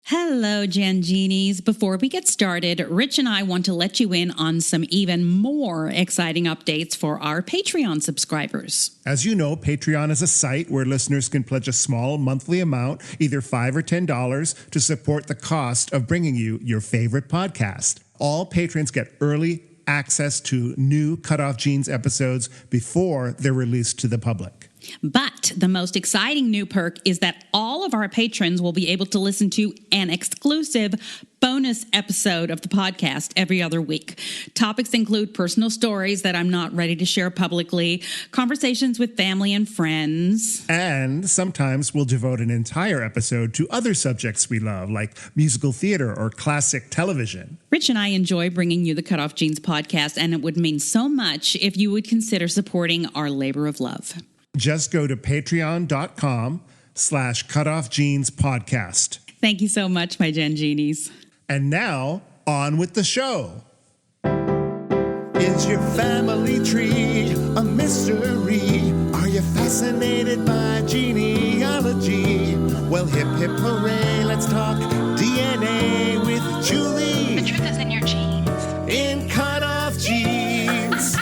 Hello, Genies. Before we get started, Rich and I want to let you in on some even more exciting updates for our Patreon subscribers. As you know, Patreon is a site where listeners can pledge a small monthly amount, either $5 or $10, to support the cost of bringing you your favorite podcast. All patrons get early access to new CutOff Genes episodes before they're released to the public. But the most exciting new perk is that all of our patrons will be able to listen to an exclusive bonus episode of the podcast every other week. Topics include personal stories that I'm not ready to share publicly, conversations with family and friends. And sometimes we'll devote an entire episode to other subjects we love, like musical theater or classic television. Rich and I enjoy bringing you the CutOff Genes podcast, and it would mean so much if you would consider supporting our labor of love. Just go to patreon.com/cutoffgenespodcast. Thank you so much, my Genies. And now, on with the show. Is your family tree a mystery? Are you fascinated by genealogy? Well, hip hip hooray, let's talk DNA with Julie. The truth is in your genes. In CutOff Genes.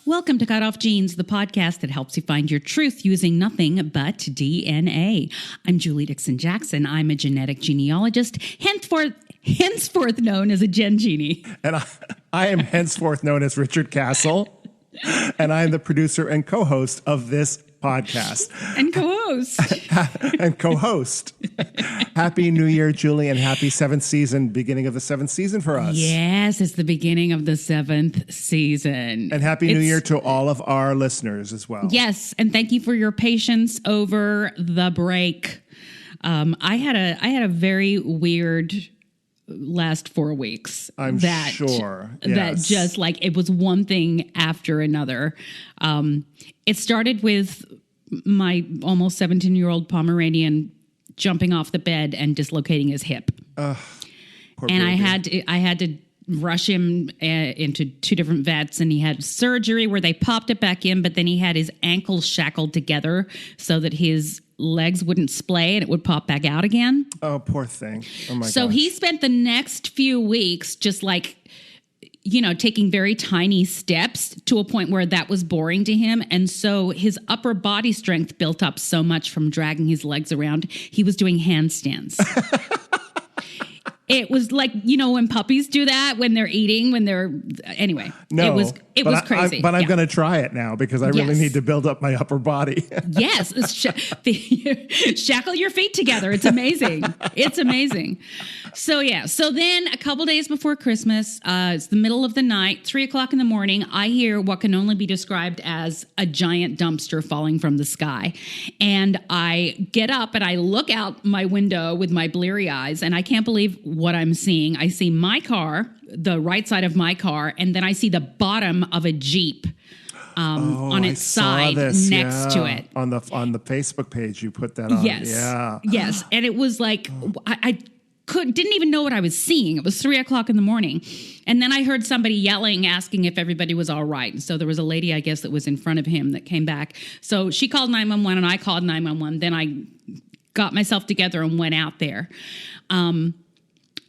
Welcome to CutOff Genes, the podcast that helps you find your truth using nothing but DNA. I'm Julie Dixon Jackson. I'm a genetic genealogist, henceforth known as a Gen Genie. And I am henceforth known as Richard Castle, and I am the producer and co-host of this podcast. And co-host. And co-host. Happy New Year, Julie, and happy beginning of the seventh season for us. Yes, it's the beginning of the seventh season. And happy New Year to all of our listeners as well. Yes, and thank you for your patience over the break. I had a very weird last 4 weeks. I'm sure. Yes. That just like it was one thing after another. It started with my almost 17-year-old Pomeranian jumping off the bed and dislocating his hip. Poor and baby. I had to rush him into 2 different vets, and he had surgery where they popped it back in, but then he had his ankles shackled together so that his legs wouldn't splay and it would pop back out again. Oh, poor thing. Oh, my So gosh. he spent the next few weeks just like, taking very tiny steps to a point where that was boring to him. And so his upper body strength built up so much from dragging his legs around. He was doing handstands. It was like, when puppies do that when they're eating, anyway, No, it was crazy. I'm going to try it now because I really need to build up my upper body. Yes. Shackle your feet together. It's amazing. It's amazing. So then a couple days before Christmas, it's the middle of the night, 3:00 in the morning, I hear what can only be described as a giant dumpster falling from the sky. And I get up and I look out my window with my bleary eyes, and I can't believe what I'm seeing. I see my car, the right side of my car, and then I see the bottom of a Jeep on its side next to it. On the Facebook page, you put that on. Yes. Yeah. Yes. And it was like, I didn't even know what I was seeing. It was 3:00 in the morning. And then I heard somebody yelling, asking if everybody was all right. And so there was a lady, I guess, that was in front of him that came back. So she called 911 and I called 911. Then I got myself together and went out there.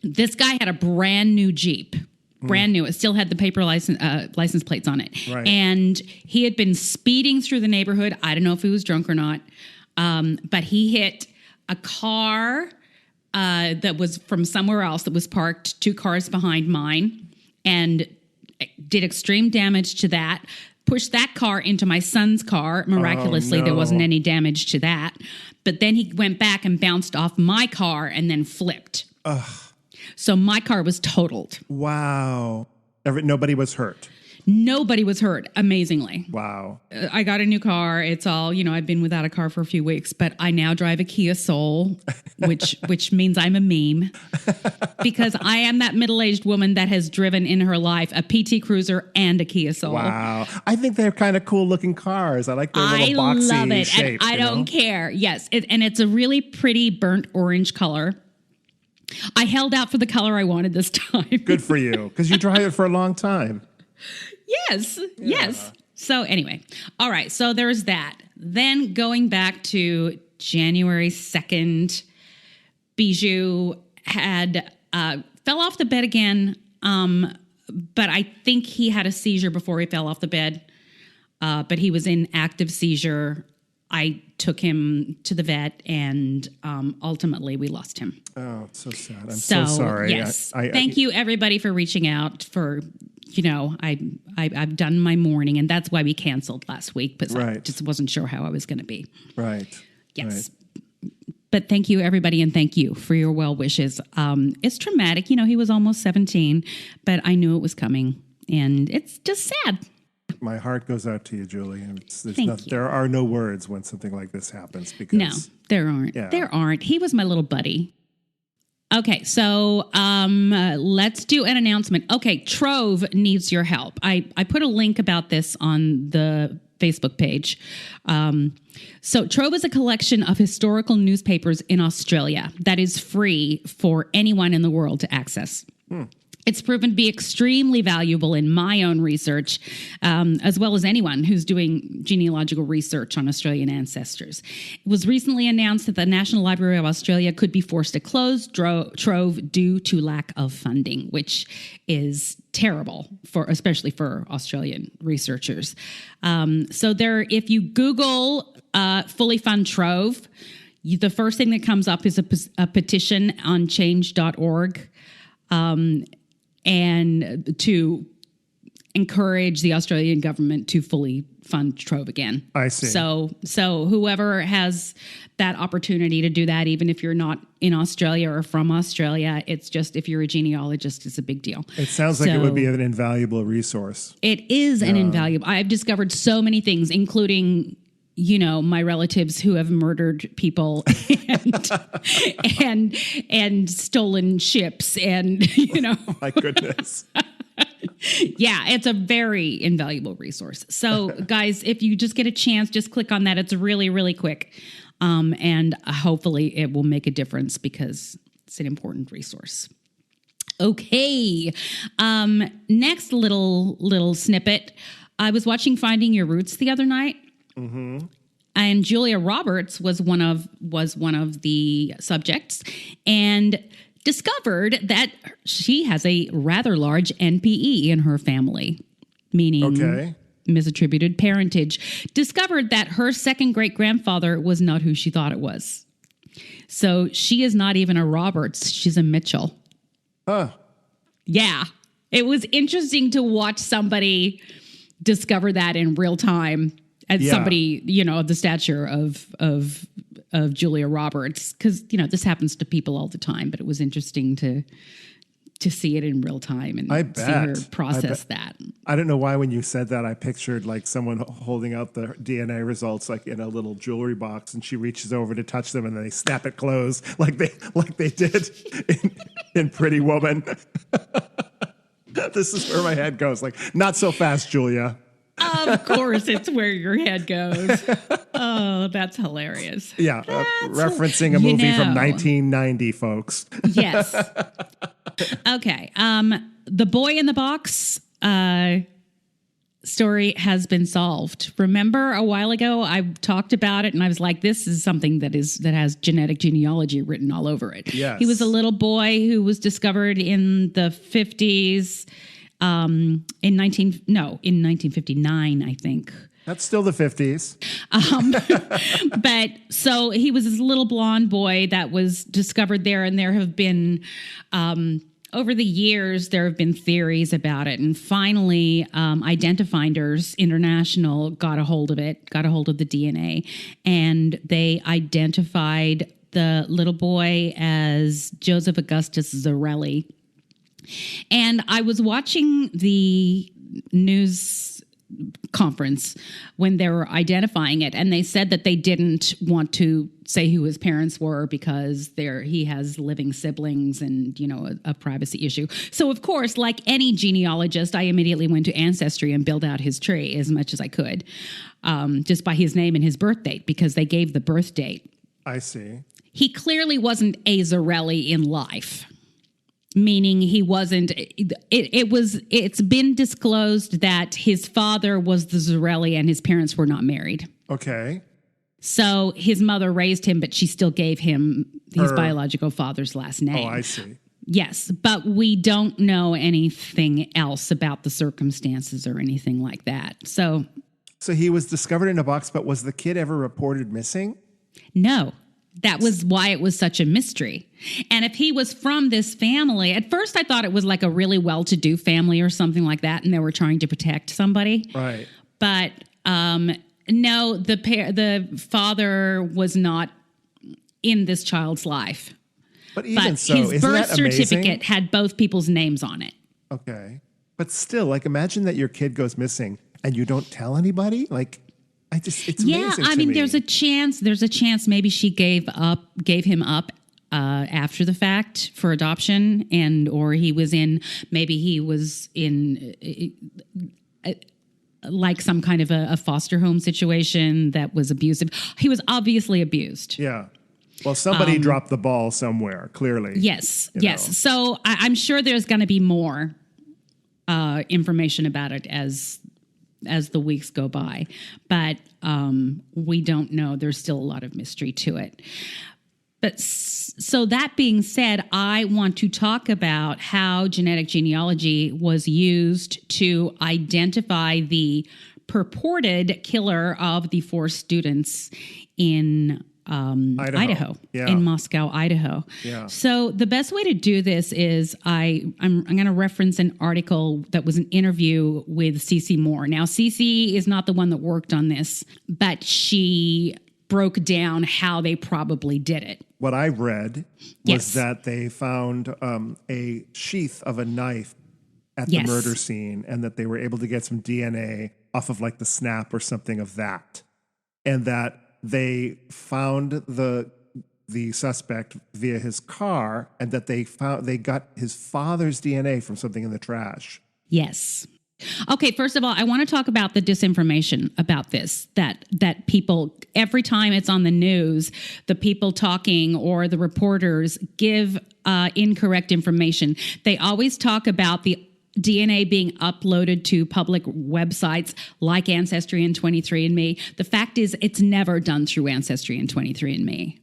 This guy had a brand new Jeep. Brand new. It still had the paper license plates on it. Right. And he had been speeding through the neighborhood. I don't know if he was drunk or not. But he hit a car that was from somewhere else that was parked 2 cars behind mine and did extreme damage to that. Pushed that car into my son's car. Miraculously, there wasn't any damage to that. But then he went back and bounced off my car and then flipped. Ugh. So my car was totaled. Wow. Nobody was hurt. Nobody was hurt, amazingly. Wow. I got a new car. It's all, I've been without a car for a few weeks, but I now drive a Kia Soul, which means I'm a meme because I am that middle-aged woman that has driven in her life a PT Cruiser and a Kia Soul. Wow. I think they're kind of cool looking cars. I like their little boxy love it. shape. And I don't care. Yes. And it's a really pretty burnt orange color. I held out for the color I wanted this time. Good for you, because you drive it for a long time. Yes. Yeah. Yes. So anyway, all right. So there's that. Then going back to January 2nd, Bijou had fell off the bed again, but I think he had a seizure before he fell off the bed. But he was in active seizure. I took him to the vet, and ultimately we lost him. Oh, it's so sad. I'm so sorry. Yes. Thank you, everybody, for reaching out. For, I've done my mourning, and that's why we canceled last week, because I just wasn't sure how I was going to be. Right. Yes. Right. But thank you, everybody, and thank you for your well wishes. It's traumatic. He was almost 17, but I knew it was coming, and it's just sad. My heart goes out to you, Julie. Thank you. There are no words when something like this happens. Because no, there aren't. Yeah. There aren't. He was my little buddy. Okay, so let's do an announcement. Okay, Trove needs your help. I put a link about this on the Facebook page. So Trove is a collection of historical newspapers in Australia that is free for anyone in the world to access. It's proven to be extremely valuable in my own research, as well as anyone who's doing genealogical research on Australian ancestors. It was recently announced that the National Library of Australia could be forced to close Trove due to lack of funding, which is terrible, especially for Australian researchers. If you Google fully fund Trove, the first thing that comes up is a petition on change.org. And to encourage the Australian government to fully fund Trove again. I see. So whoever has that opportunity to do that, even if you're not in Australia or from Australia, it's just, if you're a genealogist, it's a big deal. It sounds like it would be an invaluable resource. It is an invaluable. I've discovered so many things, including my relatives who have murdered people and stolen ships and, Oh my goodness. Yeah, it's a very invaluable resource. So guys, if you just get a chance, just click on that. It's really, really quick. And hopefully it will make a difference because it's an important resource. Okay. Next little snippet. I was watching Finding Your Roots the other night. Mm-hmm. And Julia Roberts was one of the subjects, and discovered that she has a rather large NPE in her family, meaning misattributed parentage. Discovered that her second great grandfather was not who she thought it was. So she is not even a Roberts; she's a Mitchell. Yeah, it was interesting to watch somebody discover that in real time. As somebody, of the stature of Julia Roberts, because this happens to people all the time. But it was interesting to see it in real time and see her process that. I don't know why when you said that, I pictured like someone holding out the DNA results like in a little jewelry box, and she reaches over to touch them, and then they snap it closed like they did in Pretty Woman. This is where my head goes. Like, not so fast, Julia. Of course, it's where your head goes. Oh, that's hilarious. Yeah, referencing a movie from 1990, folks. Yes. Okay. The Boy in the Box story has been solved. Remember a while ago I talked about it, and I was like, this is something that has genetic genealogy written all over it. Yes. He was a little boy who was discovered in the 50s. In 1959, I think. That's still the 50s. But so he was this little blonde boy that was discovered there, and there have been, over the years, there have been theories about it. And finally, Identifinders International got a hold of the DNA, and they identified the little boy as Joseph Augustus Zarelli. And I was watching the news conference when they were identifying it, and they said that they didn't want to say who his parents were because he has living siblings and, a privacy issue. So, of course, like any genealogist, I immediately went to Ancestry and built out his tree as much as I could, just by his name and his birth date, because they gave the birth date. I see. He clearly wasn't a Zarelli in life. Meaning he wasn't, it's been disclosed that his father was the Zarelli and his parents were not married. Okay. So his mother raised him, but she still gave him his biological father's last name. Oh, I see. Yes, but we don't know anything else about the circumstances or anything like that. So he was discovered in a box, but was the kid ever reported missing? No. That was why it was such a mystery. And if he was from this family, at first I thought it was like a really well-to-do family or something like that, and they were trying to protect somebody. Right. But no, the father was not in this child's life. But even but so, his isn't birth that amazing? certificate had both people's names on it. Okay. But still, like, imagine that your kid goes missing and you don't tell anybody. Like, it's amazing. I mean, there's a chance maybe she gave him up after the fact for adoption, or he was in like some kind of a foster home situation that was abusive. He was obviously abused. Yeah. Well, somebody dropped the ball somewhere, clearly. Yes, you yes. know. So I'm sure there's going to be more information about it as the weeks go by. But we don't know. There's still a lot of mystery to it. But so that being said, I want to talk about how genetic genealogy was used to identify the purported killer of the 4 students in Idaho, in Moscow, Idaho. Yeah. So the best way to do this is I'm going to reference an article that was an interview with Cece Moore. Now, Cece is not the one that worked on this, but she broke down how they probably did it. What I read was that they found a sheath of a knife at the murder scene, and that they were able to get some DNA off of like the snap or something of that, and that they found the suspect via his car, and that they got his father's DNA from something in the trash. Yes. Okay, first of all, I want to talk about the disinformation about this, that people, every time it's on the news, the people talking or the reporters give incorrect information. They always talk about the DNA being uploaded to public websites like Ancestry and 23andMe. The fact is, it's never done through Ancestry and 23andMe.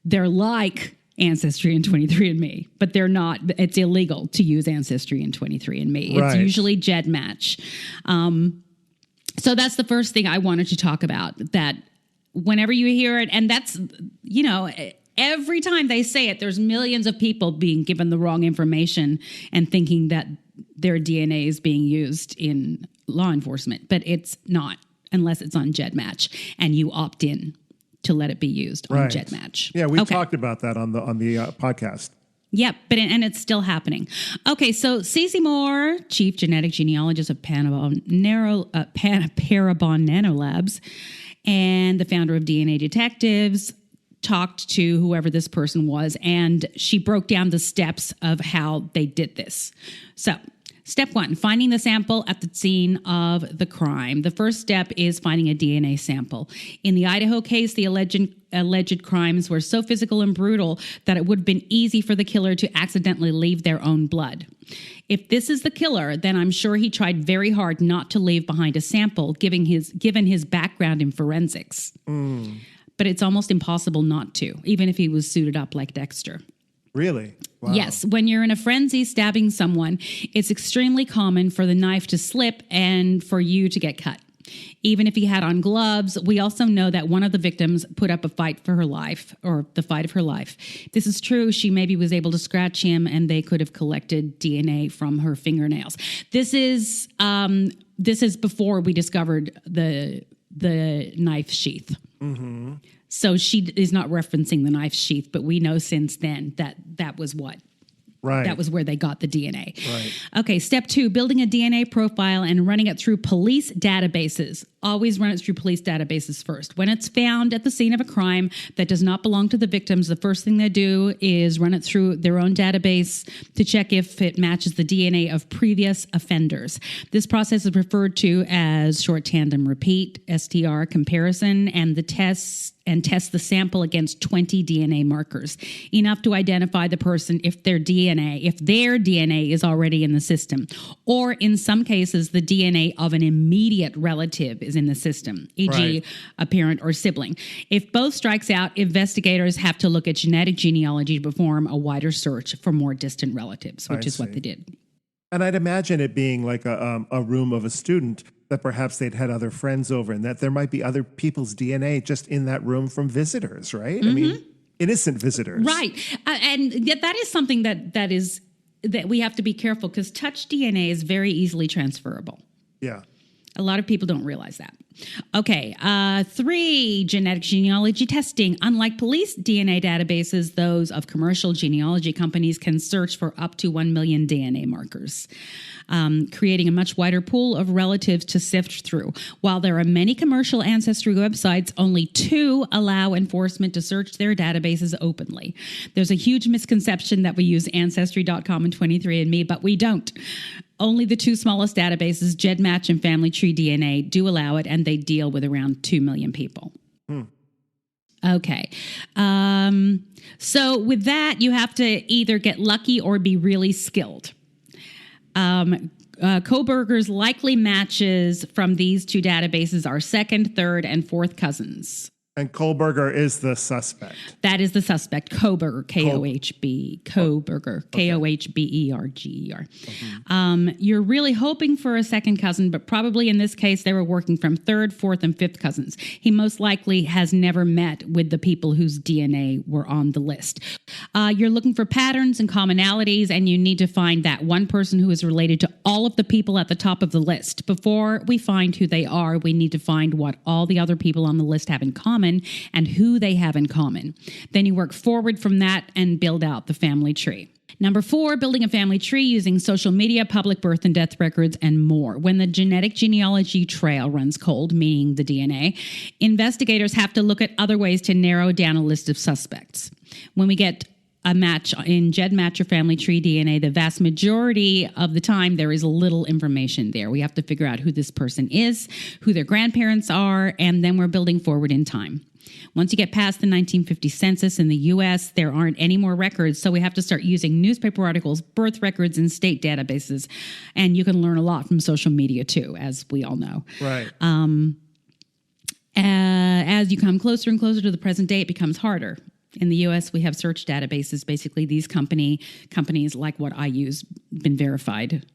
They're like Ancestry and 23andMe, but they're not. It's illegal to use Ancestry and 23andMe. It's usually GEDmatch. So that's the first thing I wanted to talk about, that whenever you hear it, and that's, every time they say it, there's millions of people being given the wrong information and thinking that their DNA is being used in law enforcement, but it's not, unless it's on GEDmatch and you opt in to let it be used on GEDmatch. Yeah, we talked about that on the podcast. Yep, and it's still happening. Okay, so Cece Moore, chief genetic genealogist of Parabon Nanolabs, and the founder of DNA Detectives, talked to whoever this person was, and she broke down the steps of how they did this. So, step 1, finding the sample at the scene of the crime. The first step is finding a DNA sample. In the Idaho case, the alleged crimes were so physical and brutal that it would have been easy for the killer to accidentally leave their own blood. If this is the killer, then I'm sure he tried very hard not to leave behind a sample, given his background in forensics. But it's almost impossible not to, even if he was suited up like Dexter. Really? Wow. Yes. When you're in a frenzy stabbing someone, it's extremely common for the knife to slip and for you to get cut. Even if he had on gloves, we also know that one of the victims put up a fight for her life, or the fight of her life. If this is true, she maybe was able to scratch him and they could have collected DNA from her fingernails. This is before we discovered the knife sheath. Mm-hmm. So she is not referencing the knife sheath, but we know since then that was what. Right. That was where they got the DNA. Right. Okay, step 2, building a DNA profile and running it through police databases. Always run it through police databases first. When it's found at the scene of a crime that does not belong to the victims, the first thing they do is run it through their own database to check if it matches the DNA of previous offenders. This process is referred to as short tandem repeat, STR comparison, and test the sample against 20 DNA markers, enough to identify the person if their DNA is already in the system. Or in some cases, the DNA of an immediate relative is in the system, e.g. Right. a parent or sibling. If both strikes out, investigators have to look at genetic genealogy to perform a wider search for more distant relatives, which is what they did. And I'd imagine it being like a room of a student that perhaps they'd had other friends over and that there might be other people's DNA just in that room from visitors, right? I mean, innocent visitors. Right. And yet that is something that we have to be careful because touch DNA is very easily transferable. Yeah. A lot of people don't realize that. Okay, 3, genetic genealogy testing. Unlike police DNA databases, those of commercial genealogy companies can search for up to 1 million DNA markers, creating a much wider pool of relatives to sift through. While there are many commercial ancestry websites, only 2 allow enforcement to search their databases openly. There's a huge misconception that we use Ancestry.com and 23andMe, but we don't. Only the 2 smallest databases, GEDmatch and Family Tree DNA, do allow it, and they deal with around 2 million people. Okay. So with that, you have to either get lucky or be really skilled. Koberger's likely matches from these 2 databases are second, third, and fourth cousins. And Kohlberger is the suspect. That is the suspect, Koberger, K-O-H-B, Koberger, K-O-H-B-E-R-G-E-R. You're really hoping for a second cousin, but probably in this case, they were working from third, fourth, and fifth cousins. He most likely has never met with the people whose DNA were on the list. You're looking for patterns and commonalities, and you need to find that one person who is related to all of the people at the top of the list. Before we find who they are, we need to find what all the other people on the list have in common and who they have in common. Then you work forward from that and build out the family tree. Number 4, building a family tree using social media, public birth and death records, and more. When the genetic genealogy trail runs cold, meaning the DNA, investigators have to look at other ways to narrow down a list of suspects. When we get a match in GEDmatch or Family Tree DNA, the vast majority of the time there is little information there. We have to figure out who this person is, who their grandparents are, and then we're building forward in time. Once you get past the 1950 census in the U.S., there aren't any more records, so we have to start using newspaper articles, birth records, and state databases. And you can learn a lot from social media, too, as we all know. Right. As you come closer and closer to the present day, it becomes harder. In the U.S., we have search databases. Basically, these companies like what I use, Been Verified,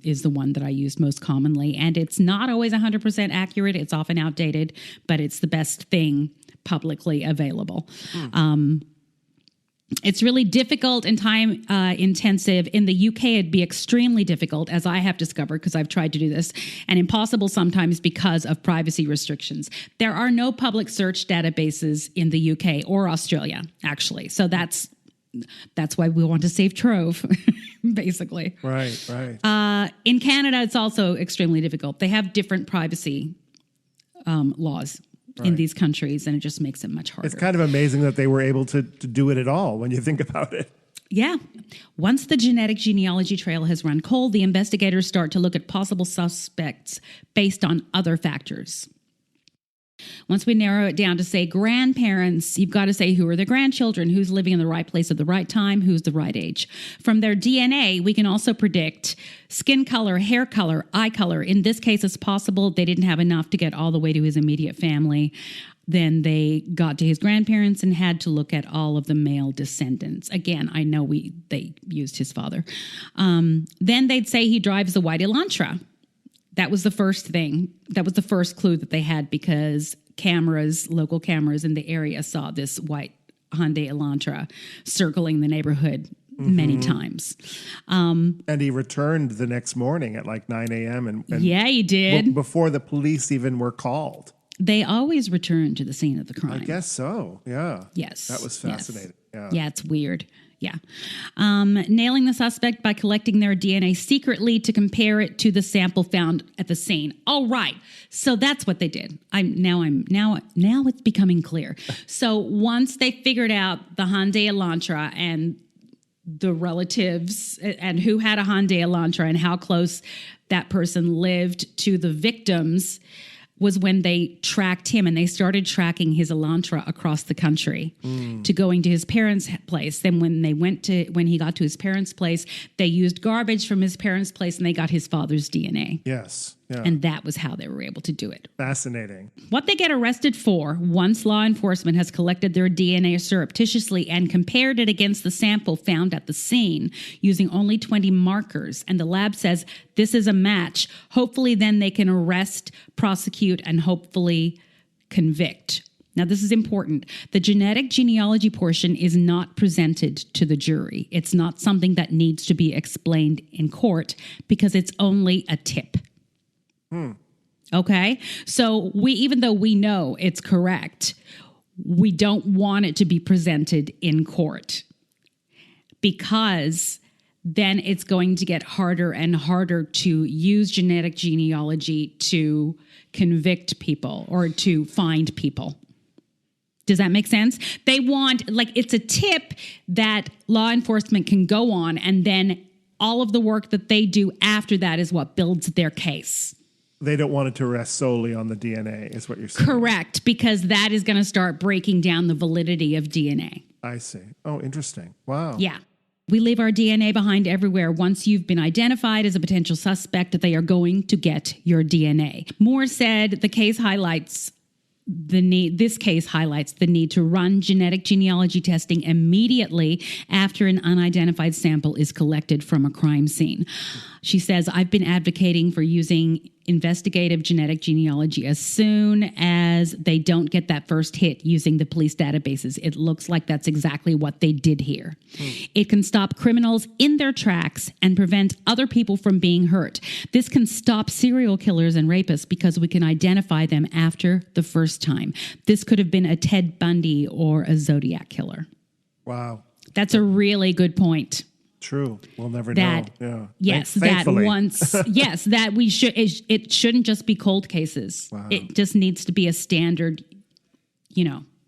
is the one that I use most commonly. And it's not always 100% accurate. It's often outdated, but it's the best thing publicly available. It's really difficult and time intensive. In the UK, it'd be extremely difficult, as I have discovered because I've tried to do this, and impossible sometimes because of privacy restrictions. There are no public search databases in the UK or Australia, actually. So that's why we want to save Trove, basically. Right, right. In Canada, it's also extremely difficult. They have different privacy laws. Right. In these countries, and it just makes it much harder. It's kind of amazing that they were able to do it at all when you think about it. Yeah. Once the genetic genealogy trail has run cold, the investigators start to look at possible suspects based on other factors. Once we narrow it down to, say, grandparents, you've got to say who are the grandchildren, who's living in the right place at the right time, who's the right age. From their DNA, we can also predict skin color, hair color, eye color. In this case, it's possible they didn't have enough to get all the way to his immediate family. Then they got to his grandparents and had to look at all of the male descendants. Again, I know they used his father. Then they'd say he drives a white Elantra. That was the first thing. That was the first clue that they had because local cameras in the area saw this white Hyundai Elantra circling the neighborhood many times. And he returned the next morning at like 9 a.m. And yeah, he did. Before the police even were called. They always return to the scene of the crime. I guess so, yeah. Yes. That was fascinating. Yes. Yeah, it's weird. Yeah. Nailing the suspect by collecting their DNA secretly to compare it to the sample found at the scene. All right. So that's what they did. Now it's becoming clear. So once they figured out the Hyundai Elantra and the relatives and who had a Hyundai Elantra and how close that person lived to the victims, was when they tracked him, and they started tracking his Elantra across the country to going to his parents' place. Then when he got to his parents' place, they used garbage from his parents' place and they got his father's DNA. Yes. Yeah. And that was how they were able to do it. Fascinating. What they get arrested for, once law enforcement has collected their DNA surreptitiously and compared it against the sample found at the scene using only 20 markers, and the lab says this is a match, hopefully then they can arrest, prosecute, and hopefully convict. Now, this is important. The genetic genealogy portion is not presented to the jury. It's not something that needs to be explained in court because it's only a tip. Okay? So even though we know it's correct, we don't want it to be presented in court because then it's going to get harder and harder to use genetic genealogy to convict people or to find people. Does that make sense? They want, it's a tip that law enforcement can go on, and then all of the work that they do after that is what builds their case. They don't want it to rest solely on the DNA, is what you're saying. Correct, because that is going to start breaking down the validity of DNA. I see. Oh, interesting. Wow. Yeah. We leave our DNA behind everywhere. Once you've been identified as a potential suspect, they are going to get your DNA. Moore said this case highlights the need to run genetic genealogy testing immediately after an unidentified sample is collected from a crime scene. She says, I've been advocating for using investigative genetic genealogy as soon as they don't get that first hit using the police databases. It looks like that's exactly what they did here. It can stop criminals in their tracks and prevent other people from being hurt. This can stop serial killers and rapists because we can identify them after the first time. This could have been a Ted Bundy or a Zodiac killer. Wow. That's a really good point. True. We'll never know. Yeah. Yes, Thankfully. that once, yes, that we should, it shouldn't just be cold cases. Wow. It just needs to be a standard,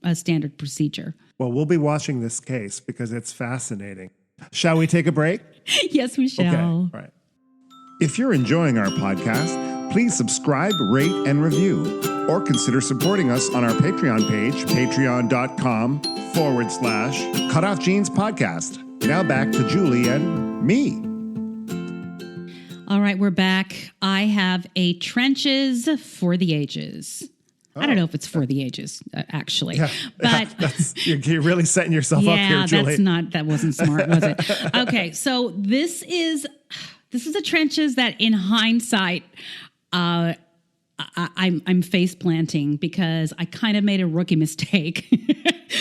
a standard procedure. Well, we'll be watching this case because it's fascinating. Shall we take a break? Yes, we shall. Okay. All right. If you're enjoying our podcast, please subscribe, rate, and review, or consider supporting us on our Patreon page, patreon.com/CutOff Genes Podcast. Now back to Julie and me. All right, we're back. I have a trenches for the ages. I don't know if it's for the ages, actually, but you're really setting yourself up here, Julie. That wasn't smart, was it? Okay, so this is a trenches that, in hindsight, I'm face planting because I kind of made a rookie mistake.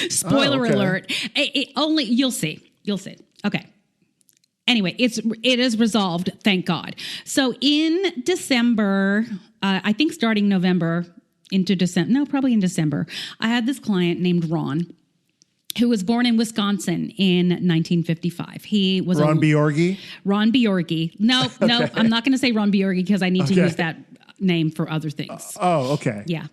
Spoiler alert! You'll see. Okay. Anyway, it is resolved, thank God. So in December, I think starting November into December, probably in December, I had this client named Ron, who was born in Wisconsin in 1955. He was Ron Bjorgi? Ron Bjorgi. No, I'm not going to say Ron Bjorgi because I need to use that name for other things. Okay. Yeah.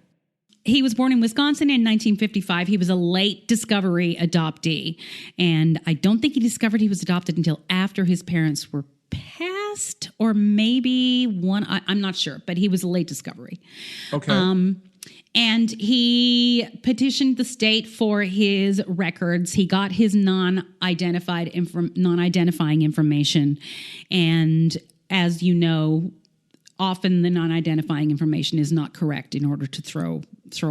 He was born in Wisconsin in 1955. He was a late discovery adoptee. And I don't think he discovered he was adopted until after his parents were passed, or maybe one. I'm not sure, but he was a late discovery. Okay. And he petitioned the state for his records. He got his non-identifying information. And as you know, often the non-identifying information is not correct in order to throw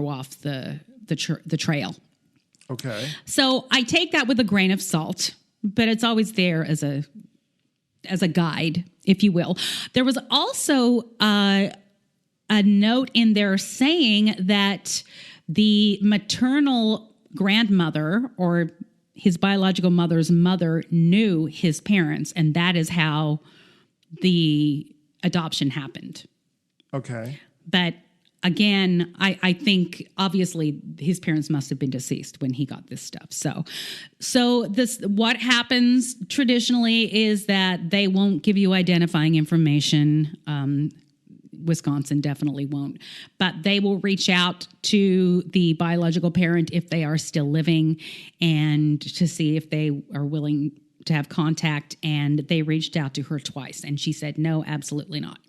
off the trail. Okay. So I take that with a grain of salt, but it's always there as a guide, if you will. There was also a note in there saying that the maternal grandmother, or his biological mother's mother, knew his parents, and that is how the adoption happened. Okay. But again, I think obviously his parents must have been deceased when he got this stuff. So what happens traditionally is that they won't give you identifying information. Wisconsin definitely won't, but they will reach out to the biological parent if they are still living and to see if they are willing to have contact. And they reached out to her twice and she said, no, absolutely not.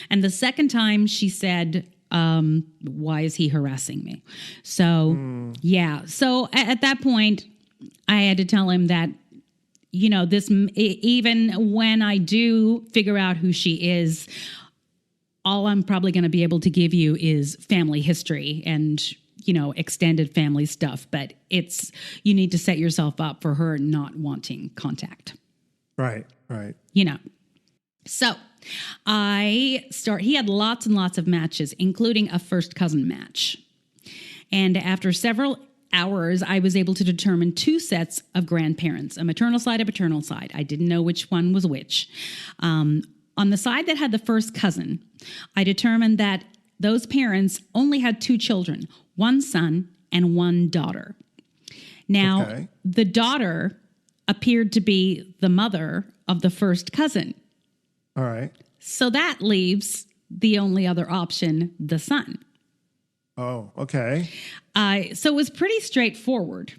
And the second time she said, why is he harassing me? So, yeah. So at that point I had to tell him that, this, even when I do figure out who she is, all I'm probably going to be able to give you is family history and, extended family stuff. But you need to set yourself up for her not wanting contact. Right. So he had lots and lots of matches, including a first cousin match. And after several hours, I was able to determine 2 sets of grandparents, a maternal side, a paternal side. I didn't know which one was which. On the side that had the first cousin, I determined that those parents only had 2 children, 1 son and 1 daughter. Now, the daughter appeared to be the mother of the first cousin. All right. So that leaves the only other option, the son. Oh, okay. So it was pretty straightforward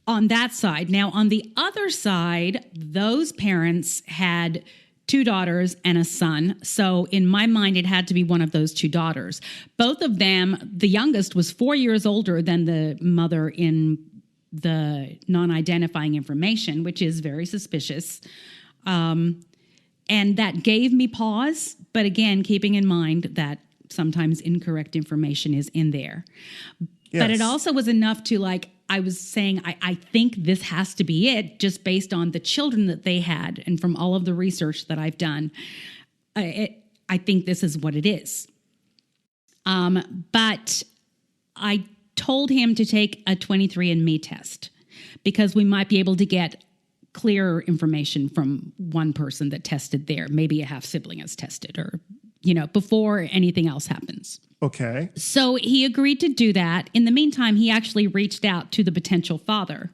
on that side. Now, on the other side, those parents had 2 daughters and a son. So in my mind, it had to be one of those 2 daughters. Both of them, the youngest was 4 years older than the mother in the non-identifying information, which is very suspicious. And that gave me pause. But again, keeping in mind that sometimes incorrect information is in there. Yes. But it also was enough to I was saying, I think this has to be it, just based on the children that they had. And from all of the research that I've done, I think this is what it is. But I told him to take a 23andMe test because we might be able to get clearer information from one person that tested there. Maybe a half sibling has tested or, before anything else happens. Okay. So he agreed to do that. In the meantime, he actually reached out to the potential father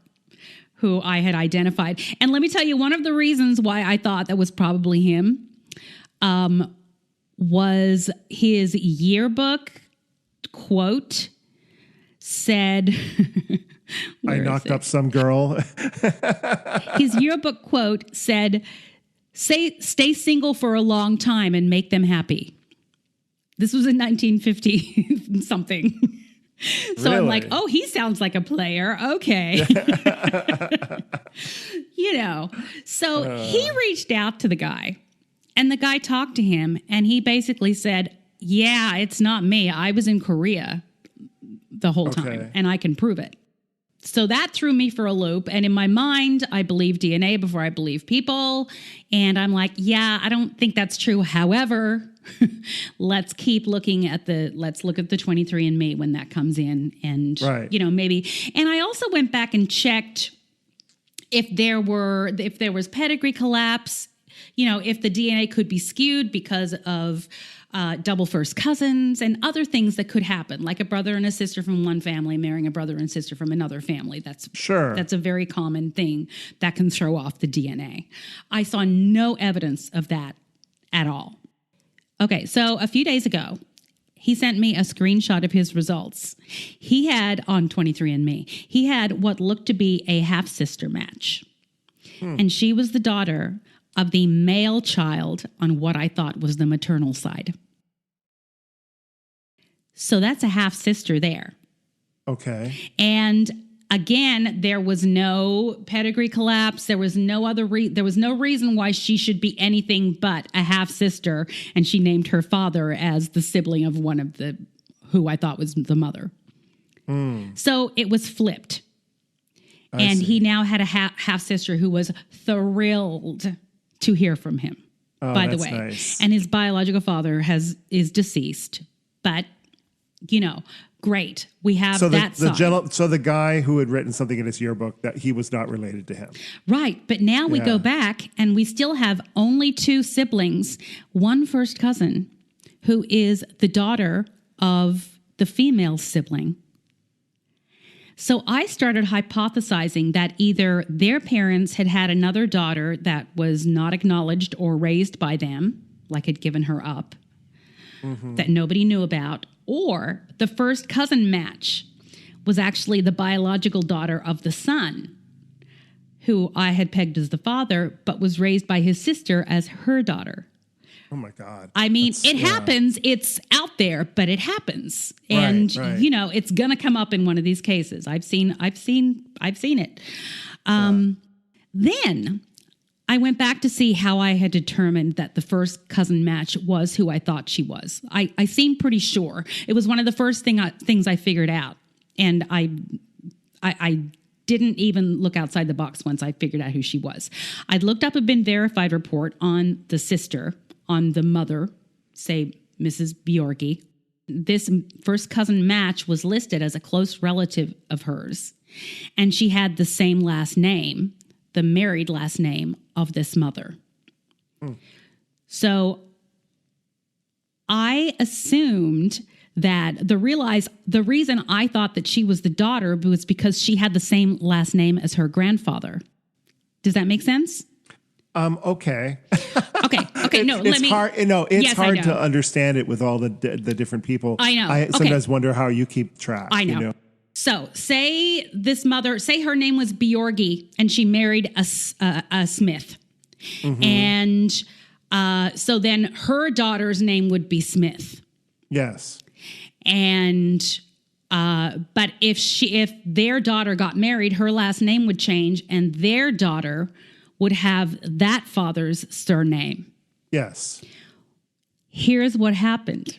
who I had identified. And let me tell you, one of the reasons why I thought that was probably him was his yearbook quote said... I knocked up some girl. His yearbook quote said, stay single for a long time and make them happy. This was in 1950 something. So really? I'm like, oh, he sounds like a player. Okay. So he reached out to the guy and the guy talked to him and he basically said, yeah, it's not me. I was in Korea the whole time and I can prove it. So that threw me for a loop. And in my mind, I believe DNA before I believe people. And I'm like, yeah, I don't think that's true. However, let's look at the 23andMe when that comes in. And, maybe. And I also went back and checked if there was pedigree collapse, if the DNA could be skewed because of double first cousins and other things that could happen, like a brother and a sister from one family marrying a brother and sister from another family. That's a very common thing that can throw off the DNA. I saw no evidence of that at all. Okay, so a few days ago, he sent me a screenshot of his results. He had, on 23andMe, he had what looked to be a half-sister match. And she was the daughter of the male child on what I thought was the maternal side. So that's a half-sister there. Okay. And again, there was no pedigree collapse. There was no reason why she should be anything but a half-sister, and she named her father as the sibling of one of who I thought was the mother. So it was flipped. I see. He now had a half-sister who was thrilled to hear from him, by the way. Nice. And his biological father is deceased, but great. We have so the guy who had written something in his yearbook that he was not related to him. Right. But now we go back and we still have only 2 siblings, one first cousin who is the daughter of the female sibling. So I started hypothesizing that either their parents had had another daughter that was not acknowledged or raised by them, like had given her up, that nobody knew about, or the first cousin match was actually the biological daughter of the son, who I had pegged as the father, but was raised by his sister as her daughter. Oh my God. I mean, it happens. It's out there, but it happens. And, it's going to come up in one of these cases. I've seen it. Then I went back to see how I had determined that the first cousin match was who I thought she was. I seemed pretty sure. It was one of the first things I figured out. And I didn't even look outside the box once I figured out who she was. I'd looked up a been verified report on the sister, on the mother, say Mrs. Bjorky. This first cousin match was listed as a close relative of hers. And she had the same last name, the married last name of this mother. So I assumed that the reason I thought that she was the daughter was because she had the same last name as her grandfather. Does that make sense? Okay. Okay. No, it's hard. No, it's yes, hard to understand it with all the different people. I know. I sometimes wonder how you keep track. I know. So say this mother, say her name was Bjorgy and she married a Smith. And so then her daughter's name would be Smith. Yes. And but if their daughter got married, her last name would change and their daughter would have that father's surname. Yes. Here's what happened.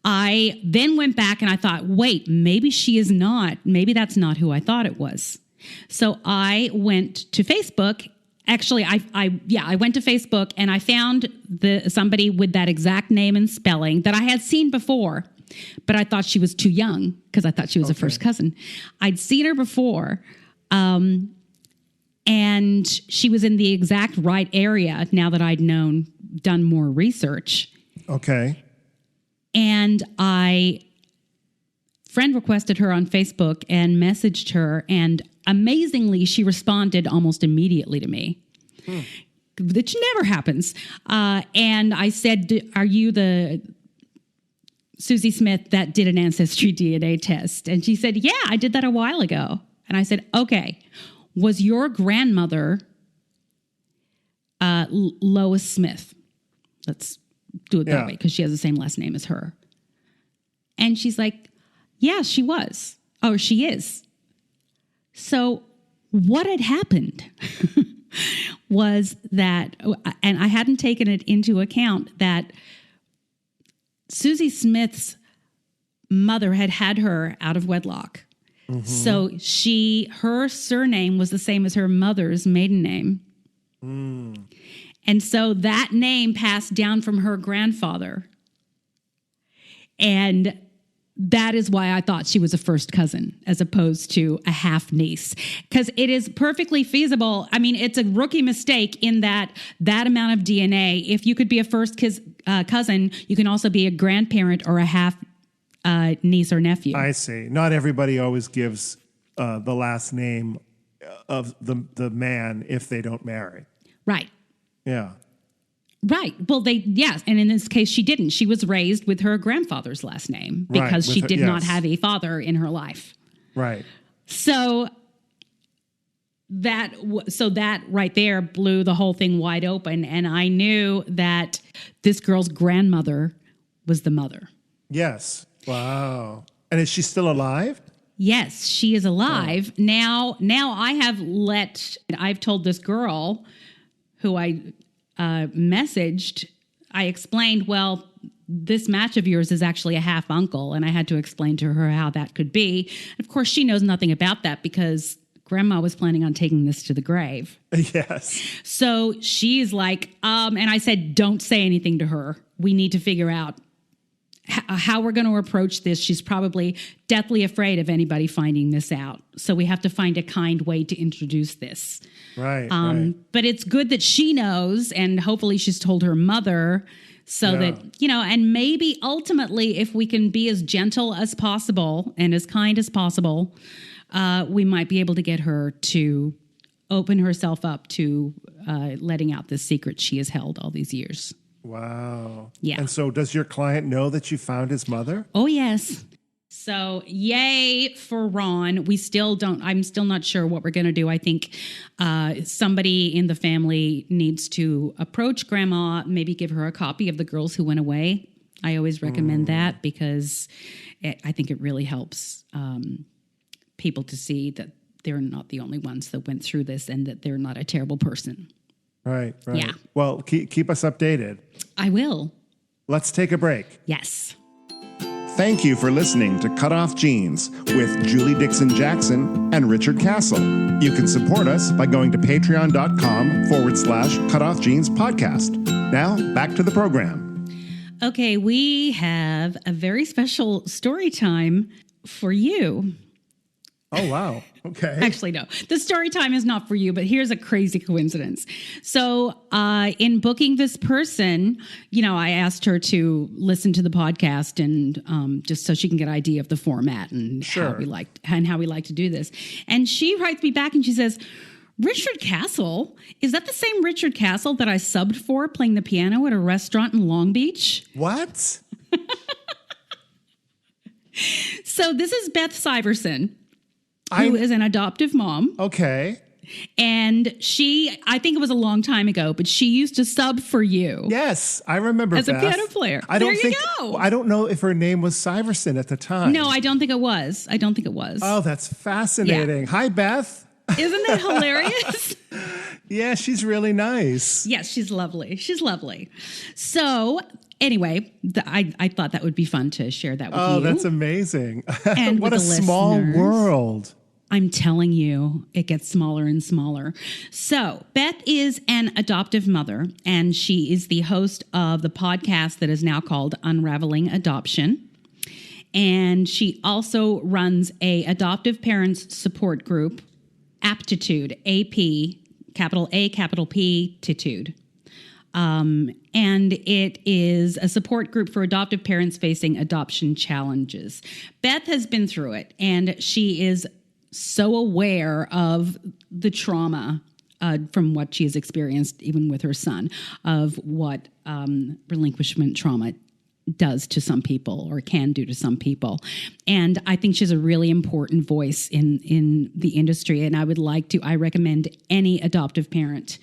I then went back and I thought, wait, maybe she is not. Maybe that's not who I thought it was. So I went to Facebook. Actually, I went to Facebook and I found somebody with that exact name and spelling that I had seen before, but I thought she was too young because I thought she was a first cousin. I'd seen her before, and she was in the exact right area now that I'd done more research. Okay. And I friend requested her on Facebook and messaged her, and amazingly, she responded almost immediately to me. Which never happens. And I said, are you the Susie Smith that did an ancestry DNA test? And she said, yeah, I did that a while ago. And I said, okay, was your grandmother Lois Smith? Let's do it that way because she has the same last name as her. And she's like, yeah, she was. Or she is. So what had happened was that, and I hadn't taken it into account, that Susie Smith's mother had her out of wedlock. So her surname was the same as her mother's maiden name. And so that name passed down from her grandfather. And that is why I thought she was a first cousin as opposed to a half niece. Because it is perfectly feasible. I mean, it's a rookie mistake in that amount of DNA. If you could be a first cousin, you can also be a grandparent or a half niece or nephew. I see. Not everybody always gives the last name of the man if they don't marry. Right. Yeah. Right. Well, yes. And in this case, she didn't. She was raised with her grandfather's last name because she did not have a father in her life. Right. So that right there blew the whole thing wide open. And I knew that this girl's grandmother was the mother. Yes. Wow. And is she still alive? Yes, she is alive. Oh. Now I've told this girl who I messaged, I explained, well, this match of yours is actually a half uncle. And I had to explain to her how that could be. Of course, she knows nothing about that because grandma was planning on taking this to the grave. Yes. So she's like, and I said, don't say anything to her. We need to figure out how we're going to approach this. She's probably deathly afraid of anybody finding this out. So we have to find a kind way to introduce this. Right. But it's good that she knows, and hopefully she's told her mother so that, and maybe ultimately if we can be as gentle as possible and as kind as possible, we might be able to get her to open herself up to letting out this secret she has held all these years. Wow. Yeah. And so does your client know that you found his mother? Oh, yes. So yay for Ron. I'm still not sure what we're going to do. I think somebody in the family needs to approach grandma, maybe give her a copy of The Girls Who Went Away. I always recommend that because I think it really helps people to see that they're not the only ones that went through this and that they're not a terrible person. Right. Yeah. Well, keep us updated. I will. Let's take a break. Yes. Thank you for listening to Cut Off Genes with Julie Dixon Jackson and Richard Castle. You can support us by going to patreon.com/Cutoff Genes podcast. Now, back to the program. Okay, we have a very special story time for you. Oh, wow. Okay. Actually, no. The story time is not for you, but here's a crazy coincidence. So in booking this person, I asked her to listen to the podcast and just so she can get an idea of the format and how we like to do this. And she writes me back and she says, Richard Castle, is that the same Richard Castle that I subbed for playing the piano at a restaurant in Long Beach? What? So this is Beth Syverson, who is an adoptive mom. Okay. And I think it was a long time ago, but she used to sub for you. Yes, I remember as Beth. a piano player. There you go. I don't know if her name was Syverson at the time. No, I don't think it was. Oh, that's fascinating. Yeah. Hi, Beth. Isn't that hilarious? Yeah, she's really nice. Yes, she's lovely. So anyway, I thought that would be fun to share that with you. Oh, that's amazing. And what a small world. I'm telling you, it gets smaller and smaller. So Beth is an adoptive mother, and she is the host of the podcast that is now called Unraveling Adoption. And she also runs a adoptive parents support group, Aptitude, AP, capital A, capital P, Titude. And it is a support group for adoptive parents facing adoption challenges. Beth has been through it, and she is so aware of the trauma from what she has experienced, even with her son, of what relinquishment trauma does to some people or can do to some people. And I think she's a really important voice in the industry. And I recommend any adoptive parent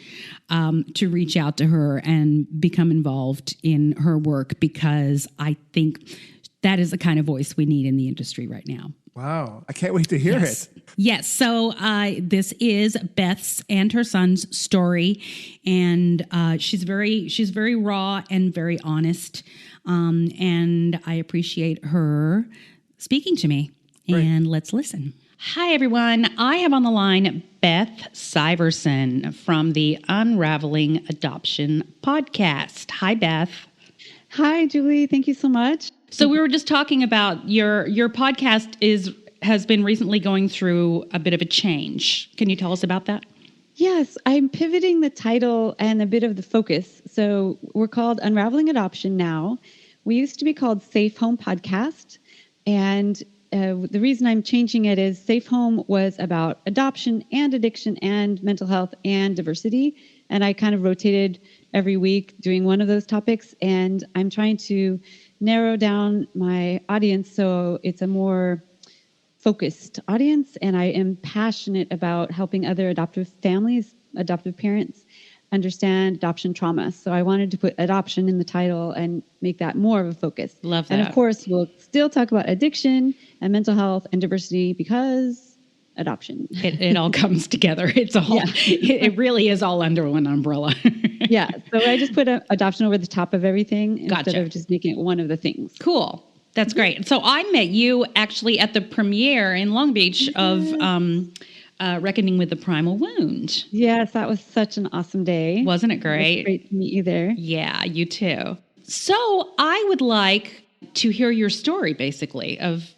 to reach out to her and become involved in her work, because I think that is the kind of voice we need in the industry right now. Wow. I can't wait to hear it. Yes. So this is Beth's and her son's story. And she's very raw and very honest. And I appreciate her speaking to me. Right. And let's listen. Hi, everyone. I have on the line Beth Syverson from the Unraveling Adoption podcast. Hi, Beth. Hi, Julie. Thank you so much. So we were just talking about your podcast has been recently going through a bit of a change. Can you tell us about that? Yes, I'm pivoting the title and a bit of the focus. So we're called Unraveling Adoption now. We used to be called Safe Home Podcast. And the reason I'm changing it is Safe Home was about adoption and addiction and mental health and diversity. And I kind of rotated every week doing one of those topics. And I'm trying to narrow down my audience so it's a more focused audience. And I am passionate about helping other adoptive families, adoptive parents, understand adoption trauma. So I wanted to put adoption in the title and make that more of a focus. Love that. And of course, we'll still talk about addiction and mental health and diversity because adoption. It all comes together. It's a whole, it really is all under one umbrella. Yeah. So I just put adoption over the top of everything instead of just making it one of the things. Cool. That's great. So I met you actually at the premiere in Long Beach of Reckoning with the Primal Wound. Yes, that was such an awesome day. Wasn't it great? It was great to meet you there. Yeah, you too. So I would like to hear your story, basically, of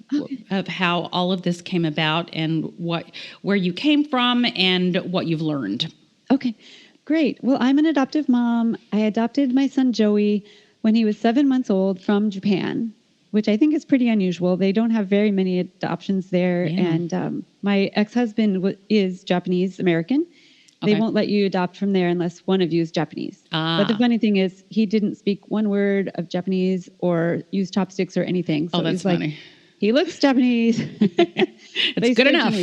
how all of this came about and where you came from and what you've learned. Okay, great. Well, I'm an adoptive mom. I adopted my son Joey when he was 7 months old from Japan, which I think is pretty unusual. They don't have very many adoptions there. Yeah. And my ex-husband is Japanese American. They won't let you adopt from there unless one of you is Japanese. But the funny thing is he didn't speak one word of Japanese or use chopsticks or anything. So that's funny. Like, he looks Japanese. It's good enough.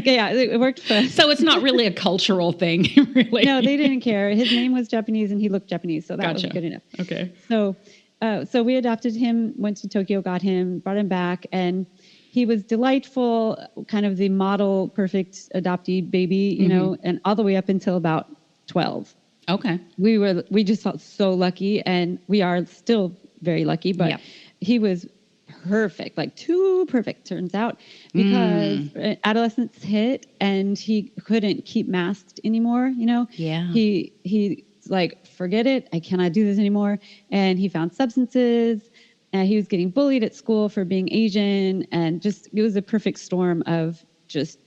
Yeah, it worked for us. So it's not really a cultural thing, really. No, they didn't care. His name was Japanese and he looked Japanese. So that was good enough. Okay. So we adopted him, went to Tokyo, got him, brought him back, and he was delightful, kind of the model perfect adoptee baby, you know, and all the way up until about 12. Okay. We just felt so lucky, and we are still very lucky, but he was perfect, like too perfect, turns out, because adolescence hit and he couldn't keep masked anymore, Yeah. He's like, forget it, I cannot do this anymore. And he found substances, and he was getting bullied at school for being Asian, and just, it was a perfect storm of just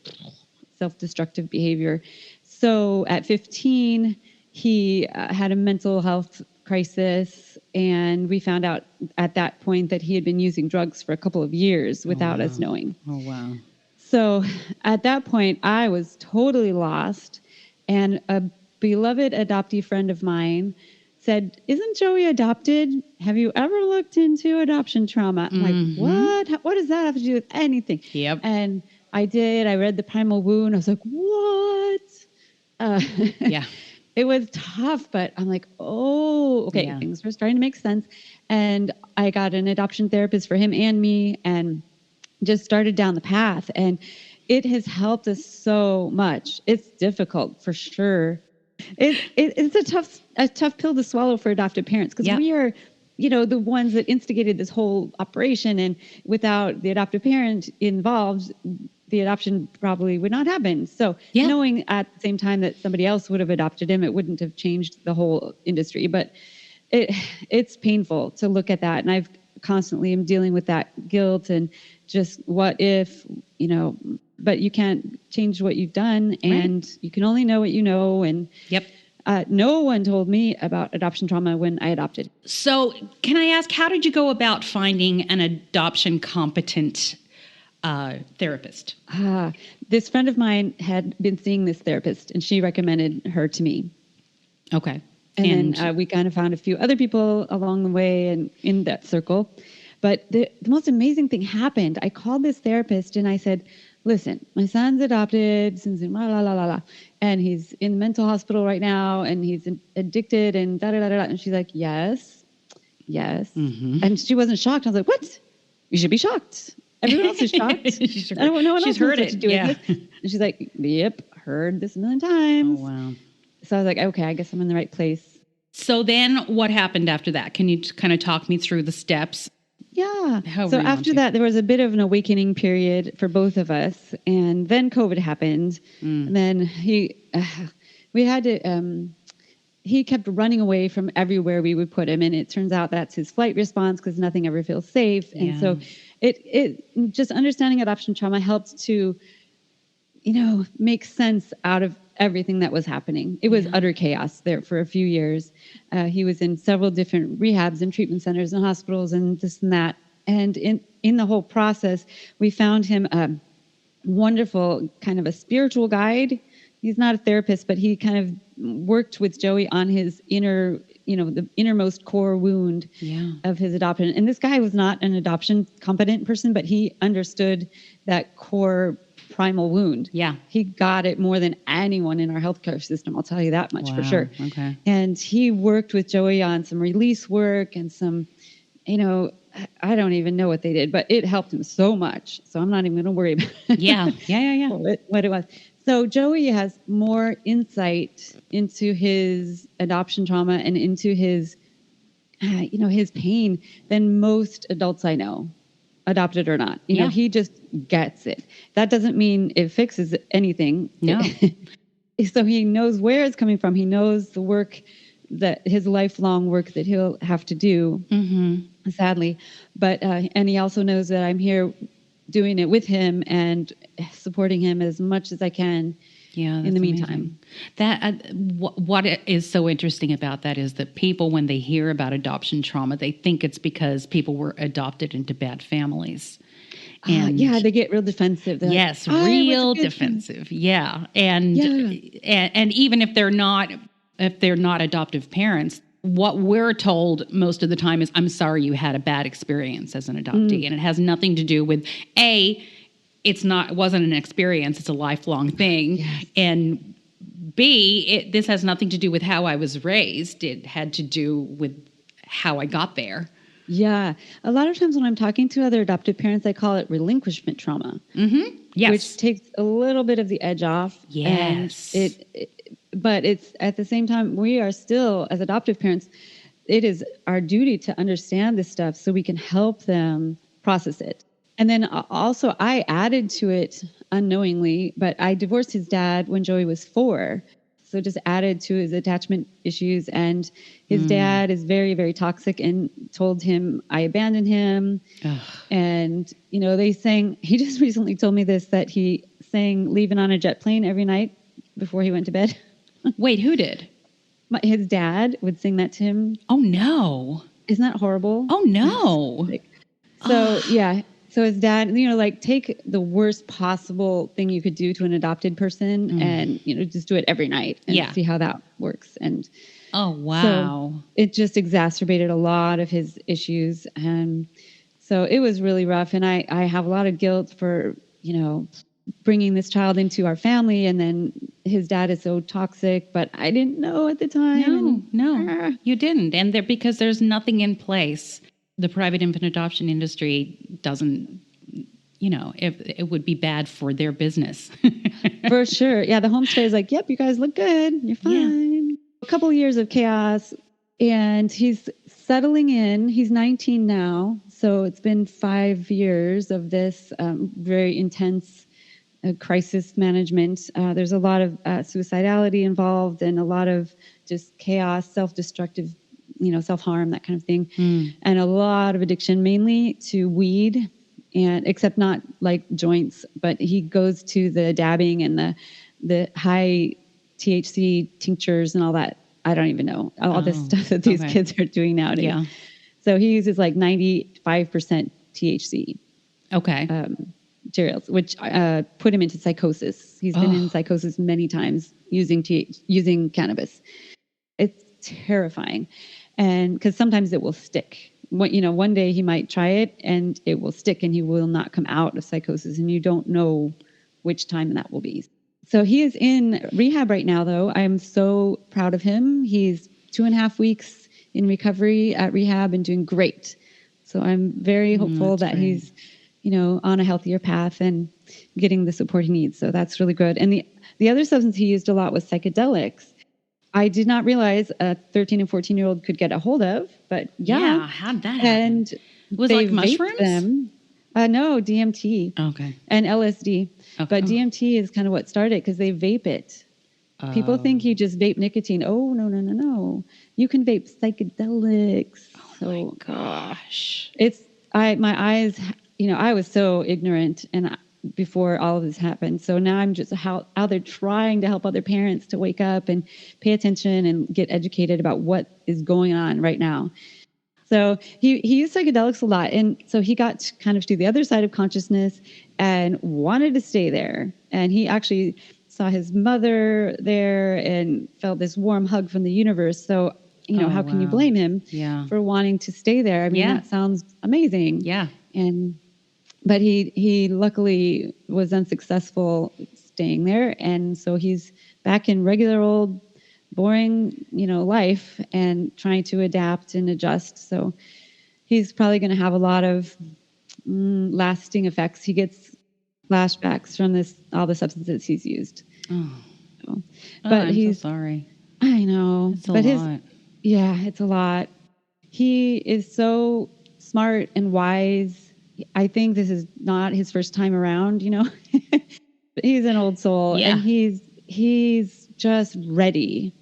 self-destructive behavior. So at 15, he had a mental health crisis, and we found out at that point that he had been using drugs for a couple of years without us knowing. Oh, wow. So at that point, I was totally lost, and a beloved adoptee friend of mine said, "Isn't Joey adopted? Have you ever looked into adoption trauma?" I'm like, what? What does that have to do with anything? Yep. And I did. I read The Primal Wound. I was like, what? Yeah. It was tough, but I'm like, oh, okay, Yeah. things were starting to make sense. And I got an adoption therapist for him and me, and just started down the path. And it has helped us so much. It's difficult for sure. It's a tough pill to swallow for adoptive parents, because we are, the ones that instigated this whole operation. And without the adoptive parent involved, the adoption probably would not happen. So knowing at the same time that somebody else would have adopted him, it wouldn't have changed the whole industry. But it's painful to look at that. And I've constantly am dealing with that guilt and just what if, but you can't change what you've done, and you can only know what you know. And no one told me about adoption trauma when I adopted. So can I ask, how did you go about finding an adoption competent therapist? This friend of mine had been seeing this therapist, and she recommended her to me. Okay. And then we kind of found a few other people along the way and in that circle. But the most amazing thing happened. I called this therapist and I said, "Listen, my son's adopted since and he's in the mental hospital right now, and he's addicted and da-da-da-da." And she's like, yes. And she wasn't shocked. I was like, "What? You should be shocked. Everyone else is shocked. No one else heard knows what to do with this." And she's like, "Yep, heard this a million times." Oh, wow. So I was like, okay, I guess I'm in the right place. So then what happened after that? Can you kind of talk me through the steps? Yeah. However So you want after to. that, there was a bit of an awakening period for both of us. And then COVID happened. And then he kept running away from everywhere we would put him. And it turns out that's his flight response, because nothing ever feels safe. And so it just understanding adoption trauma helped to, make sense out of everything that was happening. It was utter chaos there for a few years. He was in several different rehabs and treatment centers and hospitals and this and that. And in the whole process, we found him a wonderful kind of a spiritual guide. He's not a therapist, but he kind of worked with Joey on his inner, the innermost core wound of his adoption. And this guy was not an adoption competent person, but he understood that core primal wound. Yeah. He got it more than anyone in our healthcare system. I'll tell you that much for sure. Okay. And he worked with Joey on some release work and some, I don't even know what they did, but it helped him so much. So I'm not even going to worry about what it was. So Joey has more insight into his adoption trauma and into his, his pain than most adults I know, adopted or not. He just gets it. That doesn't mean it fixes anything. No. So he knows where it's coming from. He knows the work that his lifelong work that he'll have to do, sadly. But, and he also knows that I'm here doing it with him and supporting him as much as I can. In the meantime. That what is so interesting about that is that people, when they hear about adoption trauma, they think it's because people were adopted into bad families. And they get real defensive. They're yes, like, real defensive. Yeah. And even if they're not adoptive parents, what we're told most of the time is, "I'm sorry you had a bad experience as an adoptee." And it has nothing to do with it wasn't an experience, it's a lifelong thing. Yes. And B, this has nothing to do with how I was raised. It had to do with how I got there. Yeah. A lot of times when I'm talking to other adoptive parents, I call it relinquishment trauma. Yes. Which takes a little bit of the edge off. Yes. And but it's at the same time, we are still, as adoptive parents, it is our duty to understand this stuff so we can help them process it. And then also I added to it unknowingly, but I divorced his dad when Joey was 4. So just added to his attachment issues. And his dad is very, very toxic and told him I abandoned him. Ugh. And, they sang, he just recently told me this, that he sang Leaving on a Jet Plane every night before he went to bed. Wait, who did? His dad would sing that to him. Oh, no. Isn't that horrible? Oh, no. So, yeah. So his dad, take the worst possible thing you could do to an adopted person and, just do it every night and see how that works. And oh, wow. So it just exacerbated a lot of his issues. And so it was really rough. And I have a lot of guilt for, bringing this child into our family. And then his dad is so toxic, but I didn't know at the time. No, you didn't. And because there's nothing in place. The private infant adoption industry doesn't, if it would be bad for their business. For sure. Yeah. The homestay is like, yep, you guys look good. You're fine. Yeah. A couple of years of chaos and he's settling in. He's 19 now. So it's been 5 years of this very intense crisis management. There's a lot of suicidality involved and a lot of just chaos, self-destructive self-harm, that kind of thing. And a lot of addiction, mainly to weed, and except not like joints, but he goes to the dabbing and the high THC tinctures and all that. I don't even know all this stuff that these kids are doing nowadays. Yeah. So he uses like 95% THC. Okay. Materials, which put him into psychosis. He's been in psychosis many times using cannabis. It's terrifying. And because sometimes it will stick. One day he might try it and it will stick and he will not come out of psychosis. And you don't know which time that will be. So he is in rehab right now, though. I'm so proud of him. He's 2.5 weeks in recovery at rehab and doing great. So I'm very hopeful that he's, on a healthier path and getting the support he needs. So that's really good. And the other substance he used a lot was psychedelics. I did not realize a 13 and 14-year-old could get a hold of, but yeah, how'd that happen? And was it like mushrooms? Them. No, DMT. Okay. And LSD. Okay. But DMT is kind of what started because they vape it. People think you just vape nicotine. Oh, no. You can vape psychedelics. Oh my gosh. My eyes, I was so ignorant and before all of this happened. So now I'm just out there trying to help other parents to wake up and pay attention and get educated about what is going on right now. So he used psychedelics a lot. And so he got to kind of to the other side of consciousness and wanted to stay there. And he actually saw his mother there and felt this warm hug from the universe. So, how can you blame him for wanting to stay there? I mean, that sounds amazing. Yeah. But he luckily was unsuccessful staying there. And so he's back in regular old boring, life and trying to adapt and adjust. So he's probably going to have a lot of lasting effects. He gets flashbacks from all the substances he's used. Oh, but I'm so sorry. I know. It's a lot. It's a lot. He is so smart and wise. I think this is not his first time around, He's an old soul and he's just ready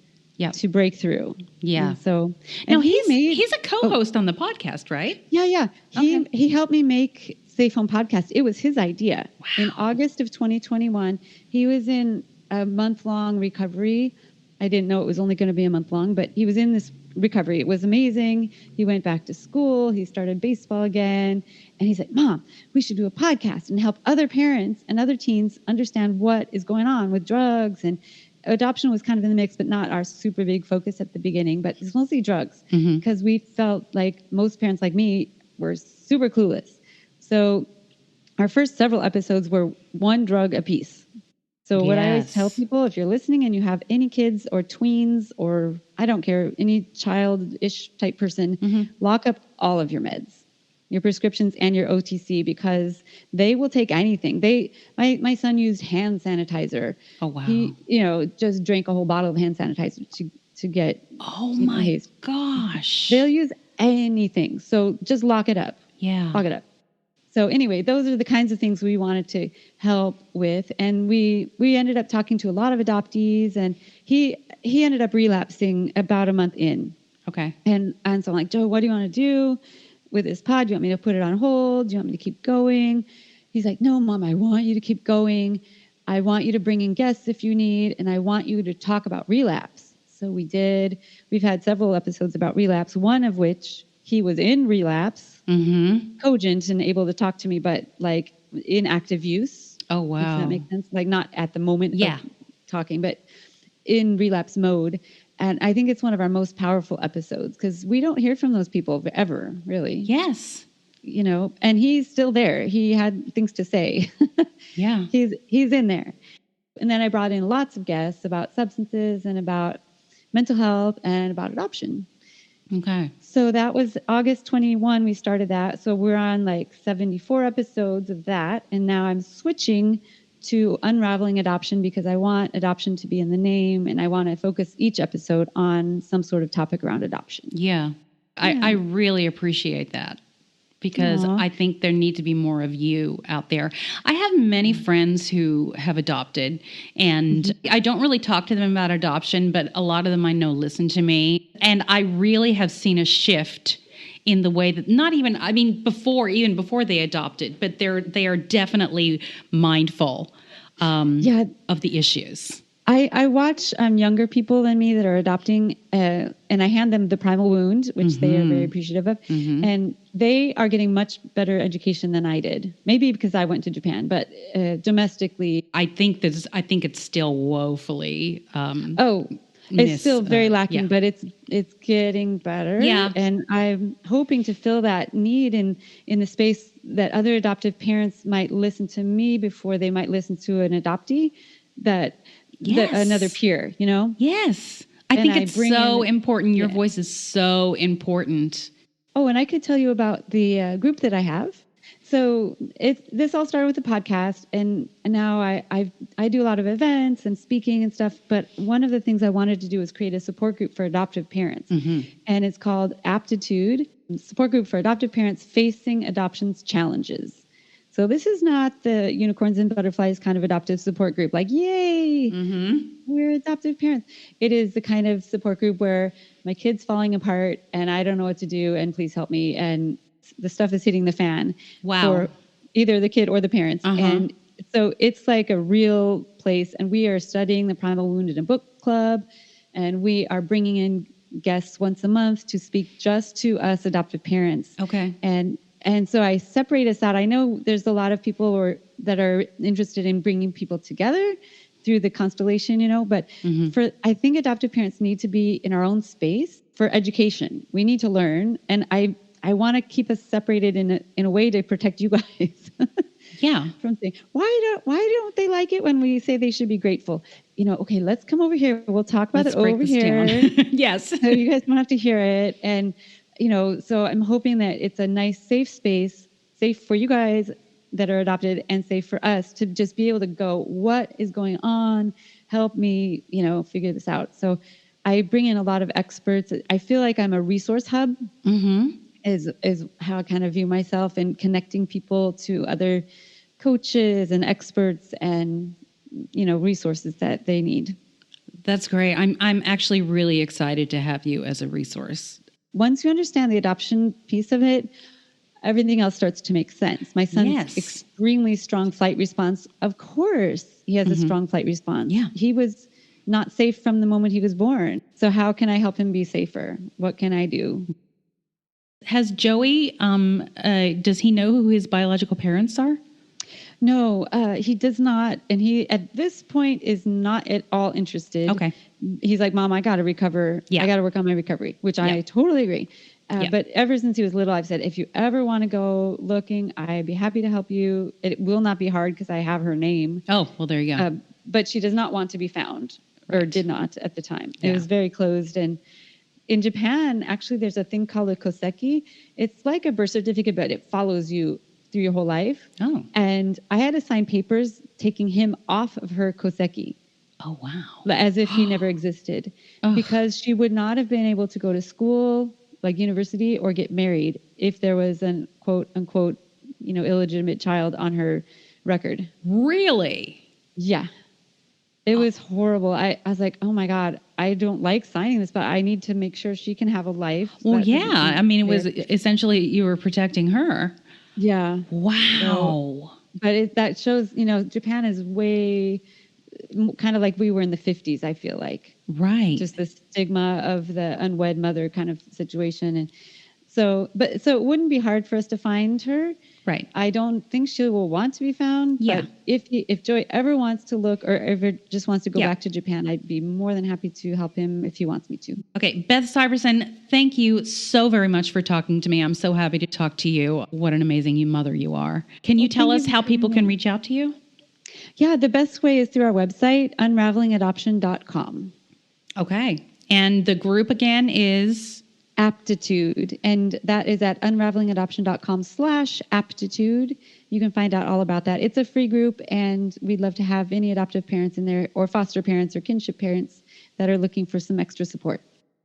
to break through. Yeah. And so now he's a co-host on the podcast, right? Yeah. He helped me make Safe Home Podcast. It was his idea. Wow. In August of 2021, he was in a month-long recovery. I didn't know it was only going to be a month long, but he was in this recovery. It was amazing. He went back to school. He started baseball again. And he's like, Mom, we should do a podcast and help other parents and other teens understand what is going on with drugs. And adoption was kind of in the mix, but not our super big focus at the beginning, but it's mostly drugs because we felt like most parents like me were super clueless. So our first several episodes were one drug apiece. So what I always tell people, if you're listening and you have any kids or tweens or I don't care, any childish type person, lock up all of your meds. your prescriptions and your OTC, because they will take anything. My son used hand sanitizer. Oh, wow. He, just drank a whole bottle of hand sanitizer to get. Oh my gosh. They'll use anything. So just lock it up. Yeah. Lock it up. So anyway, those are the kinds of things we wanted to help with. And we ended up talking to a lot of adoptees, and he ended up relapsing about a month in. Okay. And so I'm like, Joe, what do you want to do with this pod? Do you want me to put it on hold? Do you want me to keep going? He's like, no, Mom, I want you to keep going. I want you to bring in guests if you need, and I want you to talk about relapse. So we did. We've had several episodes about relapse, one of which he was in relapse, cogent and able to talk to me, but like in active use. Oh, wow. If that makes sense. Like not at the moment of talking, but in relapse mode. And I think it's one of our most powerful episodes because we don't hear from those people ever, really. Yes. And he's still there. He had things to say. Yeah. He's in there. And then I brought in lots of guests about substances and about mental health and about adoption. Okay. So that was August 21, we started that. So we're on like 74 episodes of that. And now I'm switching to unraveling adoption because I want adoption to be in the name, and I want to focus each episode on some sort of topic around adoption. Yeah. I really appreciate that because I think there need to be more of you out there. I have many friends who have adopted, and I don't really talk to them about adoption, but a lot of them I know listen to me. And I really have seen a shift in the way that before they adopted, but they are definitely mindful of the issues. I watch younger people than me that are adopting, and I hand them The Primal Wound, which they are very appreciative of, and they are getting much better education than I did. Maybe because I went to Japan, but domestically, I think it's still woefully. It's still very lacking, but it's getting better. Yeah. And I'm hoping to fill that need in the space that other adoptive parents might listen to me before they might listen to an adoptee, another peer, Yes. I think it's so important. Your voice is so important. Oh, and I could tell you about the group that I have. So this all started with the podcast, and now I do a lot of events and speaking and stuff. But one of the things I wanted to do was create a support group for adoptive parents, and it's called Aptitude Support Group for Adoptive Parents Facing Adoptions Challenges. So this is not the unicorns and butterflies kind of adoptive support group, like, yay, we're adoptive parents. It is the kind of support group where my kid's falling apart and I don't know what to do and please help me. And the stuff is hitting the fan for either the kid or the parents. And so it's like a real place. And we are studying The Primal Wound in a book club. And we are bringing in guests once a month to speak just to us adoptive parents. Okay. And so I separate us out. I know there's a lot of people that are interested in bringing people together through the constellation, but I think adoptive parents need to be in our own space for education. We need to learn. And I want to keep us separated in a way to protect you guys. From saying, why don't they like it when we say they should be grateful? Okay, let's come over here. We'll talk about it over here. Yes. So you guys don't have to hear it. And so I'm hoping that it's a nice, safe space, safe for you guys that are adopted and safe for us to just be able to go, what is going on? Help me, figure this out. So I bring in a lot of experts. I feel like I'm a resource hub is how I kind of view myself, and connecting people to other coaches and experts and, resources that they need. That's great. I'm actually really excited to have you as a resource. Once you understand the adoption piece of it, everything else starts to make sense. My son's extremely strong flight response. Of course, he has a strong flight response. Yeah. He was not safe from the moment he was born. So how can I help him be safer? What can I do? Has Joey, does he know who his biological parents are? No, he does not. And he, at this point, is not at all interested. Okay. He's like, Mom, I got to recover. Yeah. I got to work on my recovery, which I totally agree. But ever since he was little, I've said, if you ever want to go looking, I'd be happy to help you. It will not be hard because I have her name. Oh, well, there you go. But she does not want to be found, or did not at the time. It was very closed. And in Japan, actually, there's a thing called a koseki. It's like a birth certificate, but it follows you through your whole life. Oh. And I had to sign papers taking him off of her koseki. Oh, wow. As if he never existed. Ugh. Because she would not have been able to go to school, like university, or get married if there was an quote unquote, illegitimate child on her record. Really? Yeah. It was horrible. I was like, oh my God, I don't like signing this, but I need to make sure she can have a life. Well, yeah. I mean, it was essentially you were protecting her. Yeah. Wow. But that shows, Japan is way kind of like we were in the 50s, I feel like. Right. Just the stigma of the unwed mother kind of situation. And so it wouldn't be hard for us to find her. Right. I don't think she will want to be found. Yeah. But if Joy ever wants to look or ever just wants to go back to Japan, I'd be more than happy to help him if he wants me to. Okay. Beth Syverson, thank you so very much for talking to me. I'm so happy to talk to you. What an amazing mother you are. Can you tell us how people can reach out to you? Yeah, the best way is through our website, unravelingadoption.com. Okay. And the group again is? Aptitude. And that is at unravelingadoption.com/aptitude. You can find out all about that. It's a free group, and we'd love to have any adoptive parents in there, or foster parents or kinship parents that are looking for some extra support.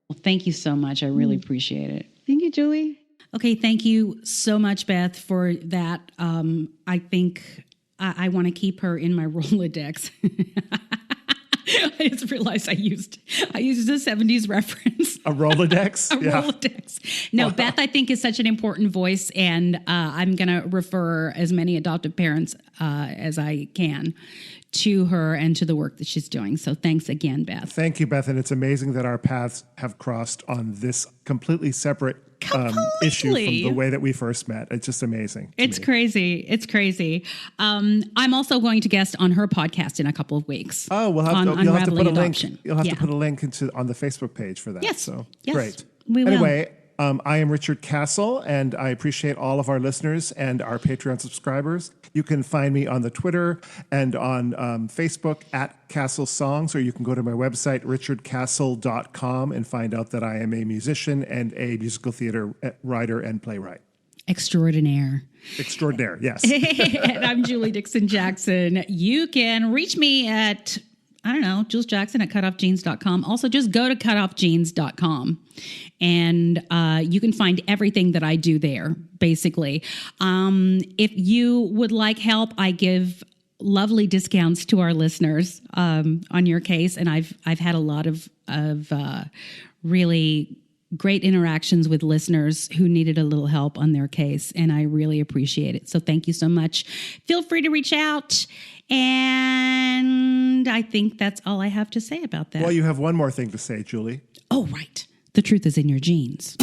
Well, thank you so much. I really appreciate it. Thank you, Julie. Okay. Thank you so much, Beth, for that. I think I want to keep her in my Rolodex. I just realized I used a 70s reference. A Rolodex? Rolodex. No, Beth, I think, is such an important voice, and I'm going to refer as many adoptive parents as I can to her and to the work that she's doing. So thanks again, Beth. Thank you, Beth. And it's amazing that our paths have crossed on this completely separate issue from the way that we first met. It's just amazing. It's crazy. It's crazy. I'm also going to guest on her podcast in a couple of weeks. Oh, you'll have to put a link. You'll have to put a link on the Facebook page for that. Yes. So yes. Great. We will. Anyway, I am Richard Castle, and I appreciate all of our listeners and our Patreon subscribers. You can find me on the Twitter and on Facebook at Castle Songs, or you can go to my website, richardcastle.com, and find out that I am a musician and a musical theater writer and playwright. Extraordinaire, yes. And I'm Julie Dixon Jackson. You can reach me at, Jules Jackson at cutoffjeans.com. Also, just go to cutoffjeans.com and you can find everything that I do there, basically. If you would like help, I give lovely discounts to our listeners on your case. And I've had a lot of really great interactions with listeners who needed a little help on their case, and I really appreciate it. So thank you so much. Feel free to reach out, and I think that's all I have to say about that. Well, you have one more thing to say, Julie. Oh, right. The truth is in your genes.